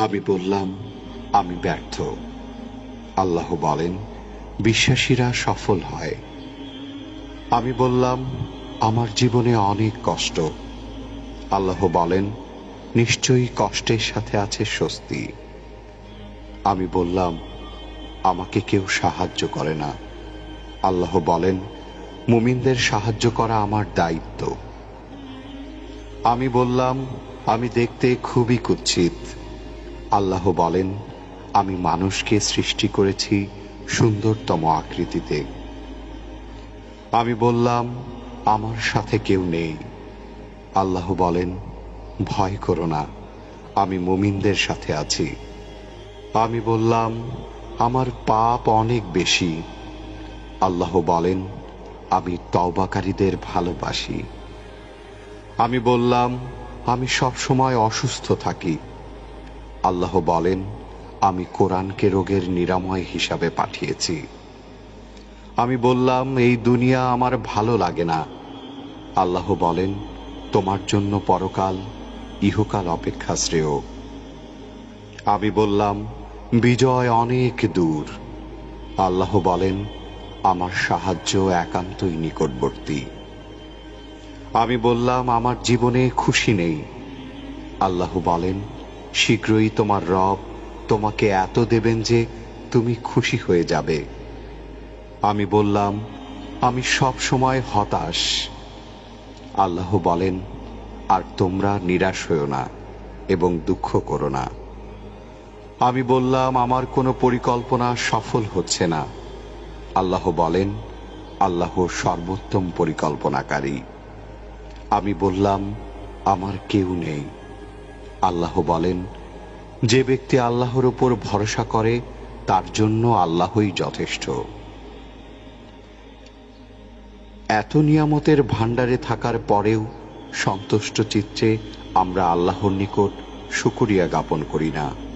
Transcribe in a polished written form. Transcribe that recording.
আমি বললাম, আমি ব্যর্থ। আল্লাহ বলেন, বিশ্বাসীরা সফল হয়। আমি বললাম, আমার জীবনে অনেক কষ্ট। আল্লাহ বলেন, নিশ্চয়ই কষ্টের সাথে আছে স্বস্তি। আমি বললাম, আমাকে কেউ সাহায্য করে না। আল্লাহ বলেন, মুমিনদের সাহায্য করা আমার দায়িত্ব। আমি বললাম, আমি দেখতে খুবই কুৎসিত। আল্লাহ বলেন, আমি মানুষকে সৃষ্টি করেছি সুন্দরতম আকৃতিতে। আমি বললাম, আমার সাথে কেউ নেই। আল্লাহ বলেন, ভয় করো না, আমি মুমিনদের সাথে আছি। আমি বললাম, আমার পাপ অনেক বেশি। আল্লাহ বলেন, আমি তওবাকারীদের ভালোবাসি। আমি বললাম, আমি সব সময় অসুস্থ থাকি। আল্লাহ বলেন, আমি কোরআনকে রোগের নিরাময় হিসাবে পাঠিয়েছি। আমি বললাম, এই দুনিয়া আমার ভালো লাগে না। আল্লাহ বলেন, তোমার জন্য পরকাল ইহকাল অপেক্ষা শ্রেয়। আমি বললাম, বিজয় অনেক দূর। আল্লাহ বলেন, আমার সাহায্য একান্তই নিকটবর্তী। আমি বললাম, আমার জীবনে খুশি নেই। আল্লাহ বলেন, শীঘ্রই তোমার রব তোমাকে এত দেবেন যে তুমি খুশি হয়ে যাবে। আমি বললাম, আমি সব সময় হতাশ। আল্লাহ বলেন, আর তোমরা নিরাশ হও না এবং দুঃখ করো না। আমি বললাম, আমার কোনো পরিকল্পনা সফল হচ্ছে না। আল্লাহ বলেন, আল্লাহ সর্বোত্তম পরিকল্পনাকারী। আমি বললাম, আমার কেউ নেই। আল্লাহ বলেন, যে ব্যক্তি আল্লাহর উপর ভরসা করে তার জন্য আল্লাহই যথেষ্ট। এত নিয়ামতের ভাণ্ডারে থাকার পরেও সন্তুষ্ট চিত্তে আমরা আল্লাহর নিকট শুকরিয়া জ্ঞাপন করি না।